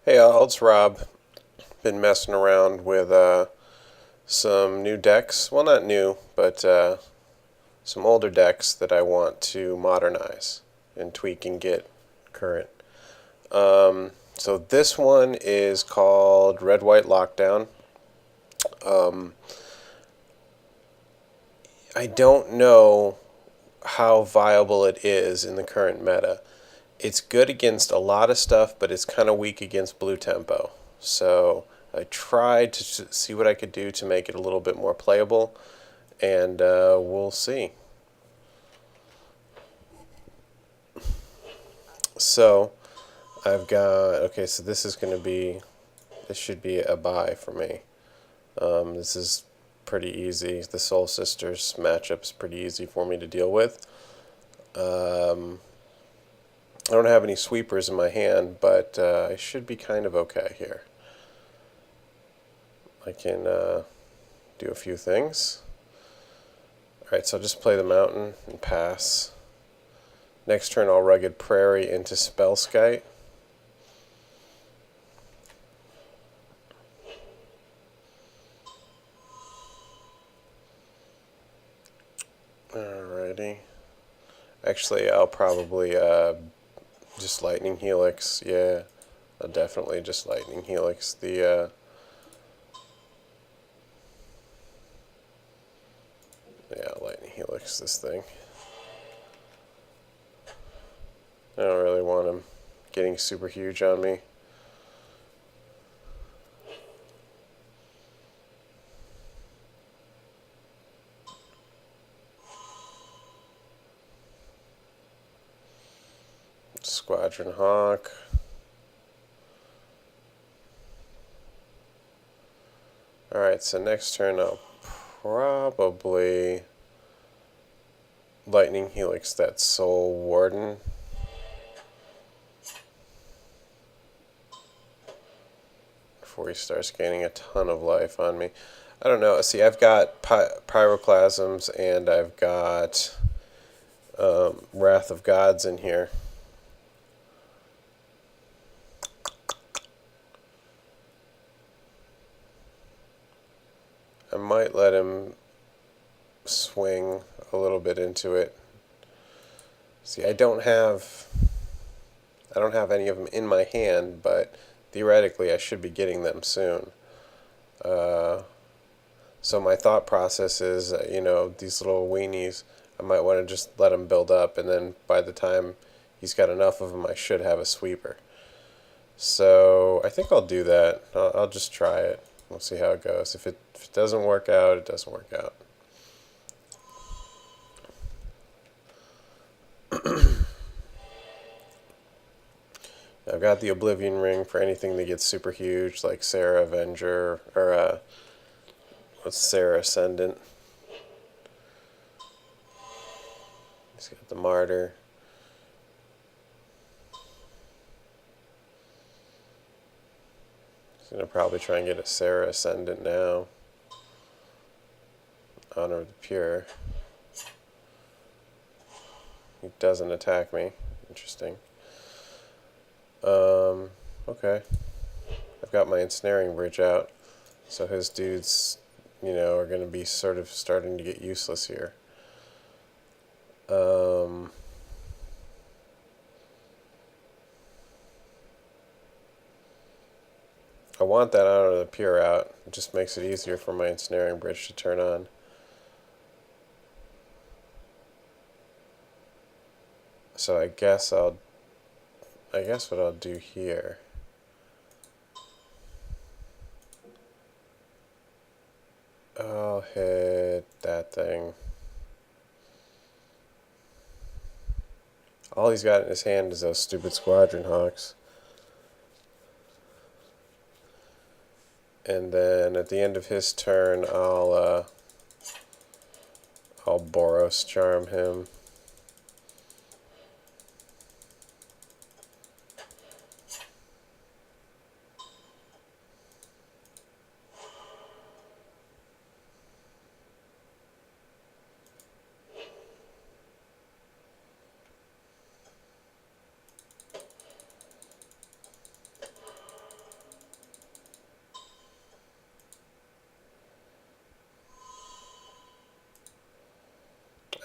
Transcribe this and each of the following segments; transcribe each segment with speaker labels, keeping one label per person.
Speaker 1: Hey all, it's Rob. Been messing around with some new decks. Well, not new, but some older decks that I want to modernize and tweak and get current. So this one is called Red White Lockdown. Um, I don't know how viable it is in the current meta. It's good against a lot of stuff, but it's kind of weak against blue tempo. So I tried to see what I could do to make it a little bit more playable, and we'll see. So I've got, okay, so this should be a buy for me. This is pretty easy. The Soul Sisters matchup's pretty easy for me to deal with. I don't have any sweepers in my hand, but I should be kind of okay here. I can do a few things. Alright, so I'll just play the mountain and pass. Next turn I'll Rugged Prairie into Spellskite. Alrighty. Actually, I'll probably just Lightning Helix. Yeah, I'll definitely just Lightning Helix. Yeah, Lightning Helix this thing. I don't really want him getting super huge on me. Squadron Hawk. Alright, so next turn I'll probably Lightning Helix that Soul Warden. Before he starts gaining a ton of life on me. I don't know. See, I've got Pyroclasms and I've got Wrath of Gods in here. I might let him swing a little bit into it. See, I don't have any of them in my hand, but theoretically I should be getting them soon. So my thought process is, these little weenies, I might want to just let them build up, and then by the time he's got enough of them, I should have a sweeper. So I think I'll do that. I'll just try it. We'll see how it goes. If it doesn't work out, it doesn't work out. I've got the Oblivion Ring for anything that gets super huge, like Sarah Avenger, or what's Sarah Ascendant. He's got the Martyr. He's going to probably try and get a Sarah Ascendant now. Honor of the Pure. He doesn't attack me. Interesting. Okay. I've got my Ensnaring Bridge out, so his dudes, are going to be sort of starting to get useless here. I want that Honor of the Pure out. It just makes it easier for my Ensnaring Bridge to turn on. So I guess what I'll do here. I'll hit that thing. All he's got in his hand is those stupid Squadron Hawks. And then at the end of his turn, I'll Boros Charm him.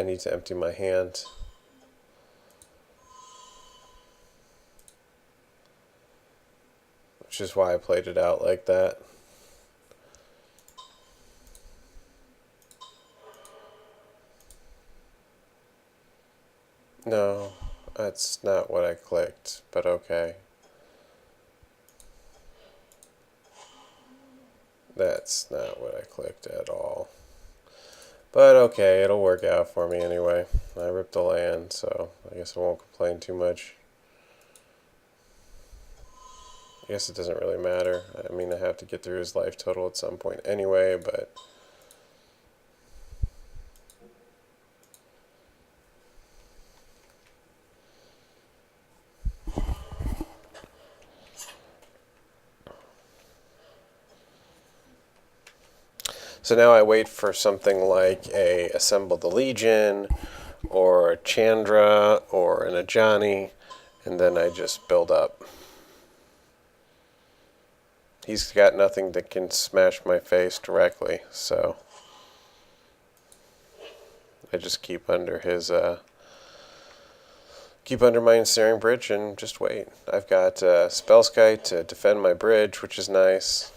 Speaker 1: I need to empty my hand. Which is why I played it out like that. No, that's not what I clicked, but okay. That's not what I clicked at all. But okay, it'll work out for me anyway. I ripped the land, so I guess I won't complain too much. I guess it doesn't really matter. I mean, I have to get through his life total at some point anyway, but... So now I wait for something like a Assemble the Legion, or a Chandra, or an Ajani, and then I just build up. He's got nothing that can smash my face directly, so I just keep under his keep under my Ensnaring Bridge and just wait. I've got Spellskite to defend my bridge, which is nice.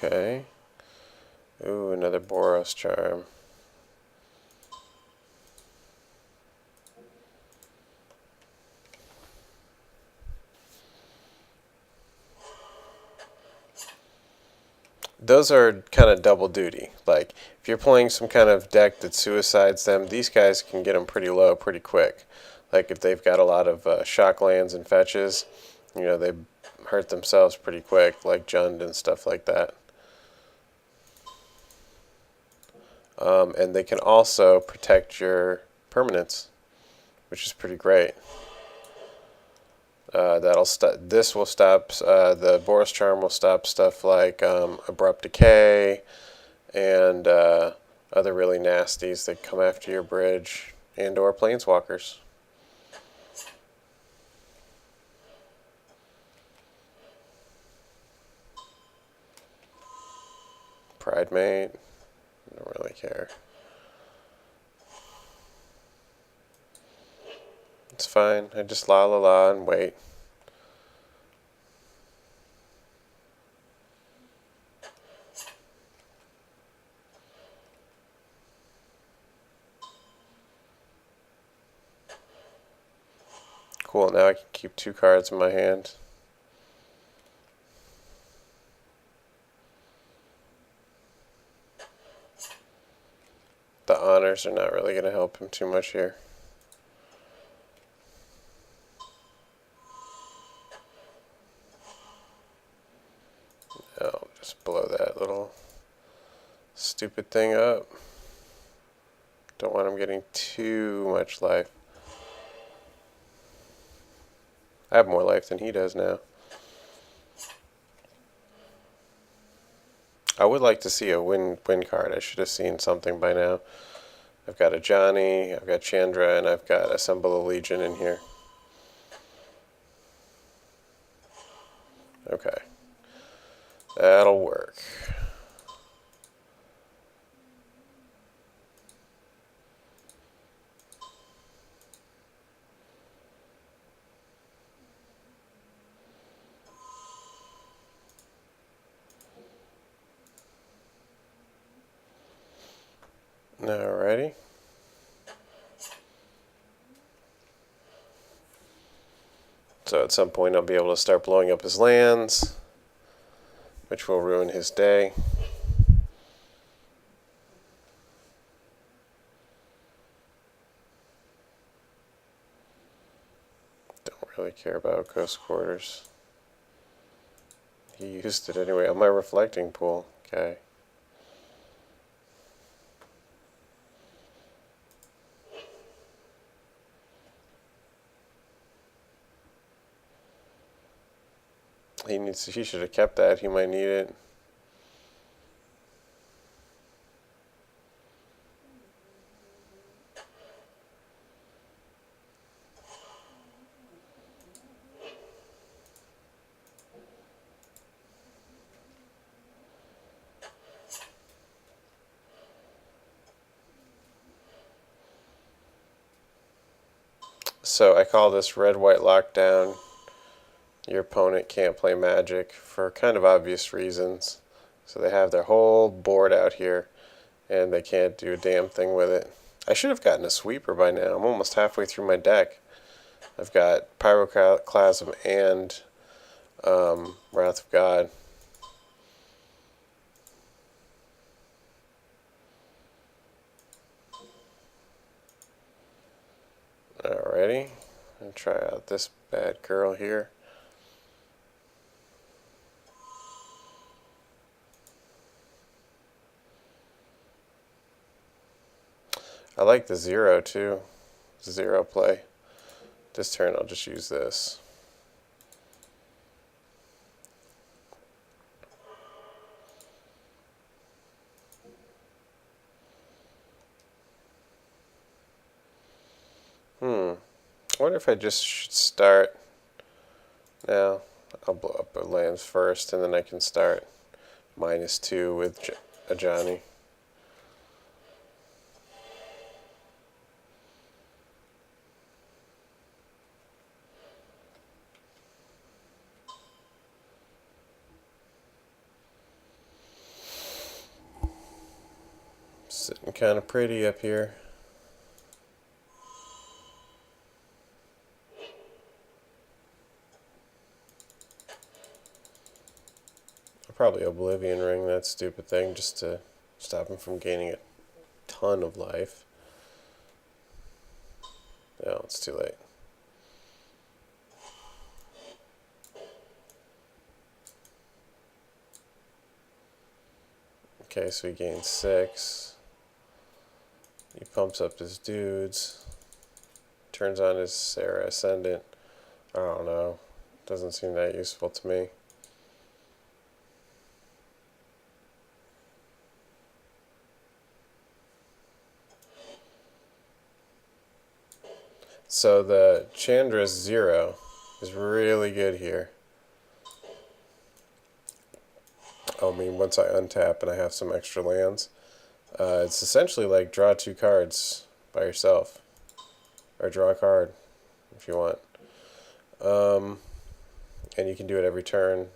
Speaker 1: Okay. Ooh, another Boros Charm. Those are kind of double duty. Like, if you're playing some kind of deck that suicides them, these guys can get them pretty low pretty quick. Like, if they've got a lot of shock lands and fetches, you know, they hurt themselves pretty quick, like Jund and stuff like that. And they can also protect your permanents, which is pretty great. This will stop. The Boros Charm will stop stuff like Abrupt Decay and other really nasties that come after your bridge and/or Planeswalkers. Pridemate. I don't really care. It's fine. I just la la la and wait. Cool, now I can keep 2 cards in my hand. The honors are not really going to help him too much here. No, just blow that little stupid thing up. Don't want him getting too much life. I have more life than he does now. I would like to see a win card. I should have seen something by now. I've got Ajani, I've got Chandra, and I've got Assemble the Legion in here. Okay. That'll work. Alrighty. So at some point I'll be able to start blowing up his lands, which will ruin his day. Don't really care about Ghost Quarters. He used it anyway on my Reflecting Pool. Okay. He should have kept that. He might need it. So I call this red-white lockdown. Your opponent can't play Magic for kind of obvious reasons. So they have their whole board out here, and they can't do a damn thing with it. I should have gotten a sweeper by now. I'm almost halfway through my deck. I've got Pyroclasm and Wrath of God. Alrighty, and try out this bad girl here. I like the 0 too. 0 play. This turn I'll just use this. I wonder if I just should start. Now, I'll blow up the lands first, and then I can start -2 with Ajani. Sitting kind of pretty up here. I'll probably Oblivion Ring that stupid thing just to stop him from gaining a ton of life. No, it's too late. Okay, so he gains 6. He pumps up his dudes. Turns on his Serra Ascendant. I don't know. Doesn't seem that useful to me. So the Chandra's 0 is really good here. I mean, once I untap and I have some extra lands, it's essentially like draw 2 cards by yourself, or draw a card if you want. And you can do it every turn,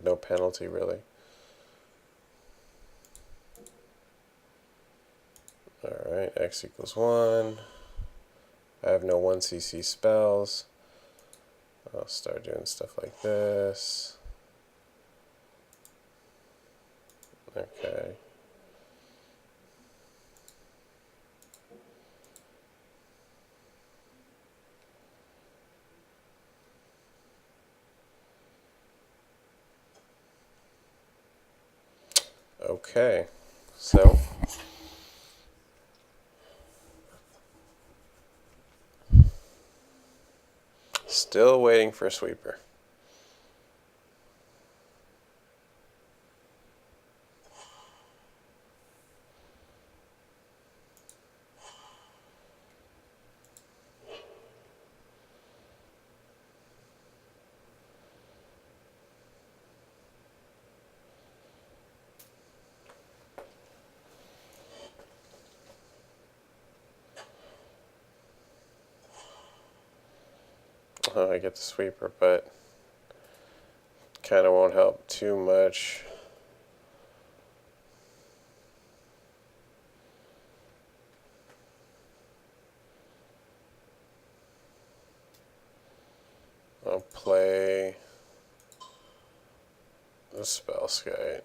Speaker 1: no penalty really. Alright, X equals 1. I have no 1cc spells. I'll start doing stuff like this. Okay. Okay, so still waiting for a sweeper. I get the sweeper, but kind of won't help too much. I'll play the Spellskite.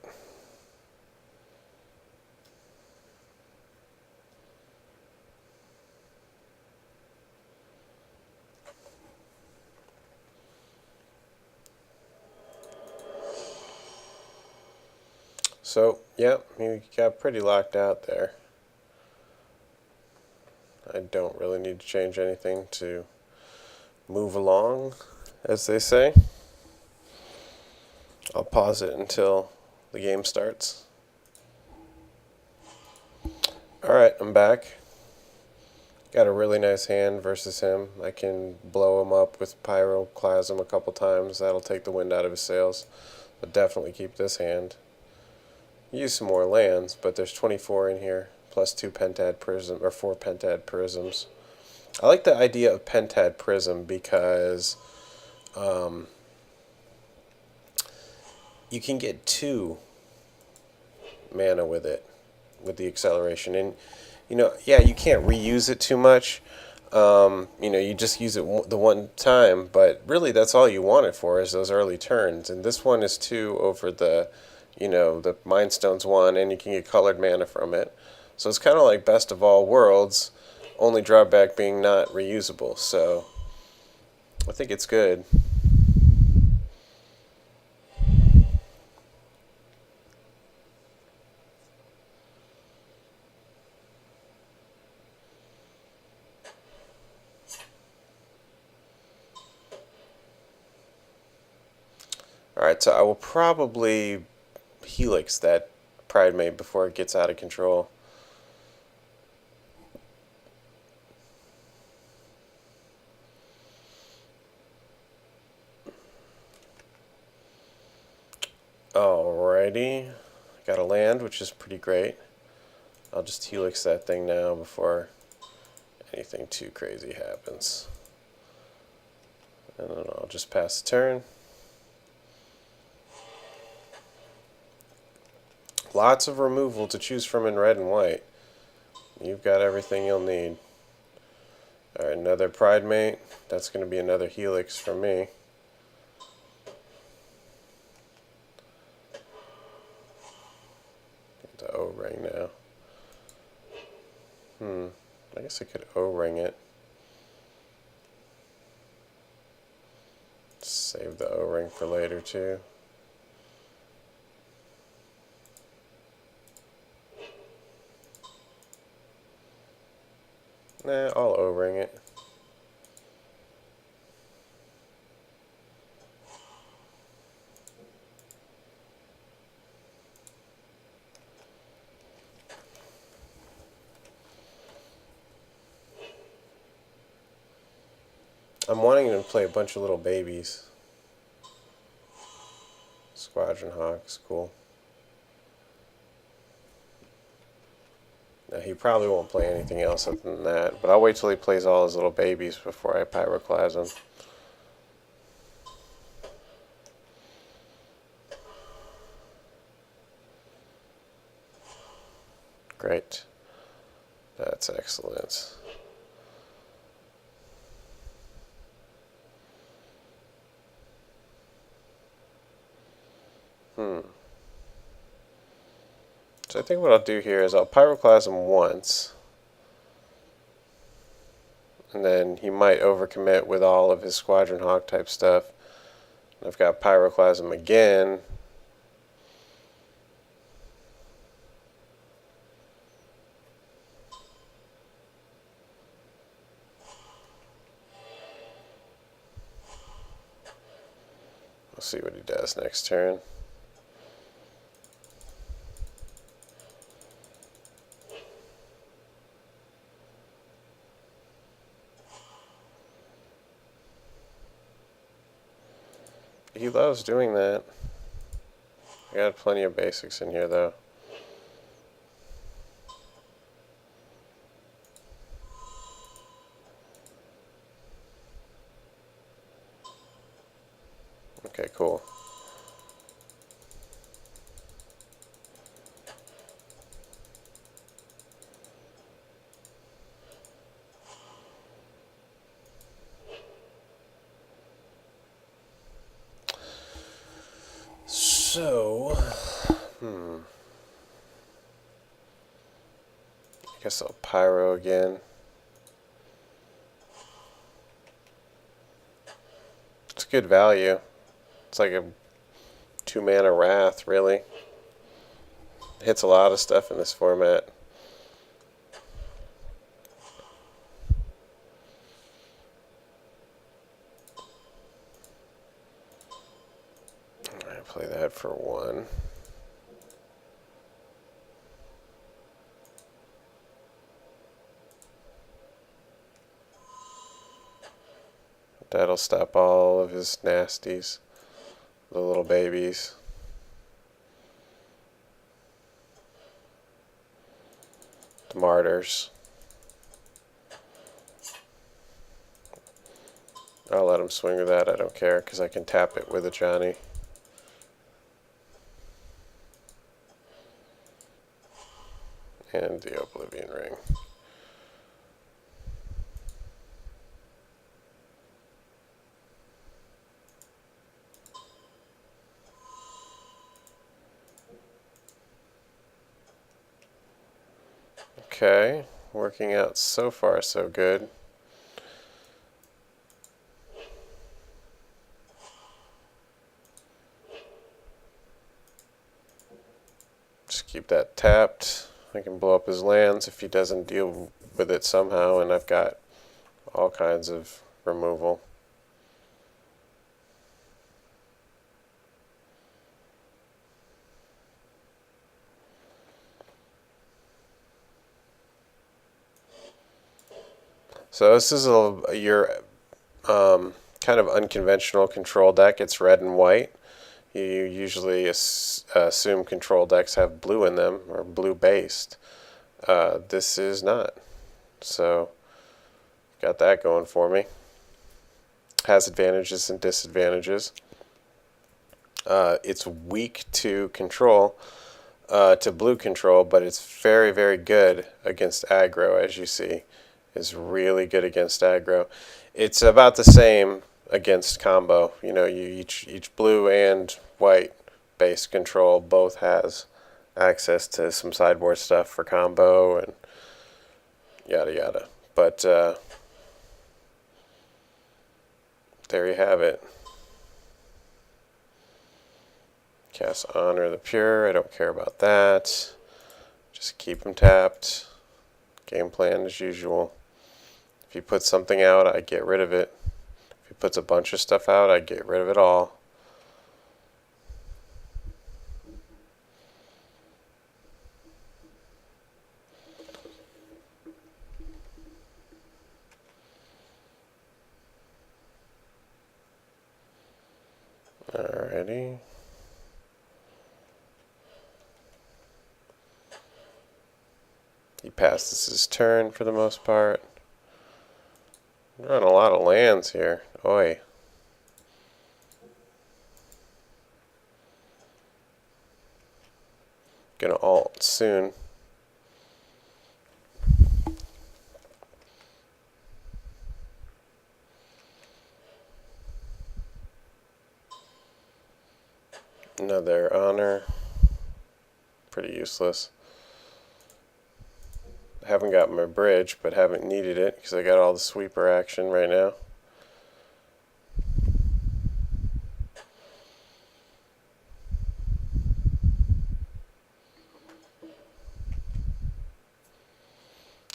Speaker 1: So, yeah, you got pretty locked out there. I don't really need to change anything to move along, as they say. I'll pause it until the game starts. Alright, I'm back. Got a really nice hand versus him. I can blow him up with Pyroclasm a couple times. That'll take the wind out of his sails. But definitely keep this hand. Use some more lands, but there's 24 in here, plus 2 Pentad Prism, or 4 Pentad Prisms. I like the idea of Pentad Prism because um, you can get 2 mana with it, with the acceleration. And, yeah, you can't reuse it too much. You just use it the one time, but really that's all you want it for is those early turns. And this one is 2 over the Mind Stones 1, and you can get colored mana from it. So it's kind of like Best of All Worlds, only drawback being not reusable. So I think it's good. Alright, so I will probably Helix that Pridemate before it gets out of control. Alrighty. Got a land, which is pretty great. I'll just Helix that thing now before anything too crazy happens. And then I'll just pass the turn. Lots of removal to choose from in red and white. You've got everything you'll need. Alright, another Pridemate. That's going to be another Helix for me. Get the O-Ring now. I guess I could O-Ring it. Save the O-Ring for later too. Nah, I'll O-Ring it. I'm wanting to play a bunch of little babies. Squadron Hawks, cool. Now, he probably won't play anything else other than that, but I'll wait till he plays all his little babies before I Pyroclasm. Great. That's excellent. So I think what I'll do here is I'll Pyroclasm once, and then he might overcommit with all of his Squadron Hawk type stuff. And I've got Pyroclasm again. We'll see what he does next turn. He loves doing that. I got plenty of basics in here though. Okay, cool. So, I guess I'll Pyro again. It's good value. It's like a 2-mana Wrath, really. Hits a lot of stuff in this format. Alright, play that for 1. That'll stop all of his nasties, the little babies. The martyrs. I'll let him swing with that. I don't care because I can tap it with a Johnny. And the Oblivion Ring. Okay, working out so far so good. Just keep that tapped. I can blow up his lands if he doesn't deal with it somehow, and I've got all kinds of removal. So this is your kind of unconventional control deck. It's red and white. You usually assume control decks have blue in them or blue based. This is not. So got that going for me. Has advantages and disadvantages. It's weak to control, to blue control, but it's very, very good against aggro, as you see. Is really good against aggro. It's about the same against combo. You know, each blue and white base control both has access to some sideboard stuff for combo and yada yada. But there you have it. Cast Honor the Pure. I don't care about that. Just keep them tapped. Game plan as usual. If he puts something out, I get rid of it. If he puts a bunch of stuff out, I get rid of it all. Alrighty. He passes his turn for the most part. We're on a lot of lands here. Oi. Gonna alt soon. Another honor. Pretty useless. I haven't got my bridge, but haven't needed it because I got all the sweeper action right now.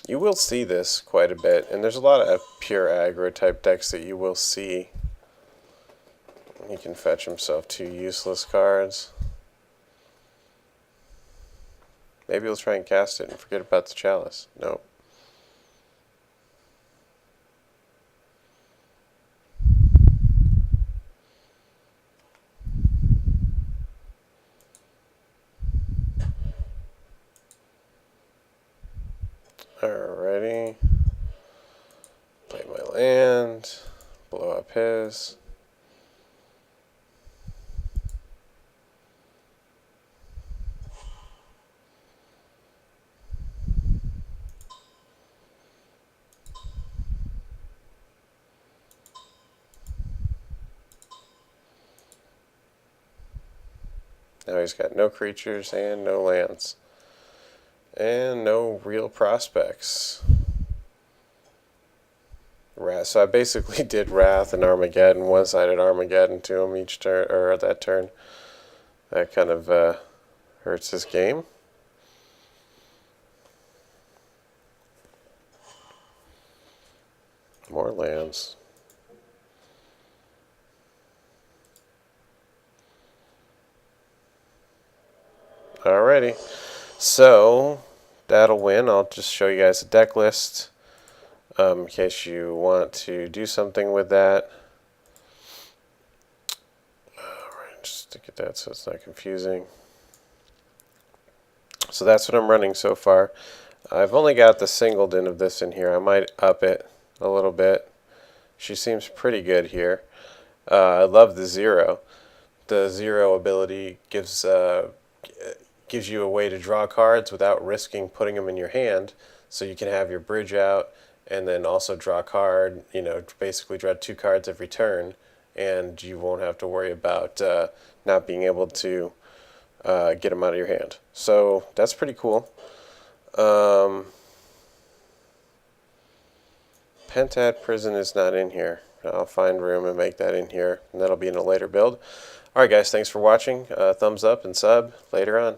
Speaker 1: You will see this quite a bit, and there's a lot of pure aggro type decks that you will see. He can fetch himself 2 useless cards. Maybe he'll try and cast it and forget about the chalice. Nope. Alrighty. Play my land. Blow up his. Now he's got no creatures and no lands. And no real prospects. Wrath. So I basically did Wrath and Armageddon, one-sided Armageddon to him each turn, or that turn. That kind of hurts his game. More lands. Alrighty. So that'll win. I'll just show you guys a deck list in case you want to do something with that. Alright, just to get that so it's not confusing. So that's what I'm running so far. I've only got the singleton of this in here. I might up it a little bit She seems pretty good here. I love the zero. The zero ability gives you a way to draw cards without risking putting them in your hand, so you can have your bridge out and then also draw a card. You know, basically draw 2 cards every turn, and you won't have to worry about not being able to get them out of your hand. So that's pretty cool. Pentad Prison is not in here. I'll find room and make that in here, and that'll be in a later build. Alright guys, thanks for watching. Thumbs up and sub later on.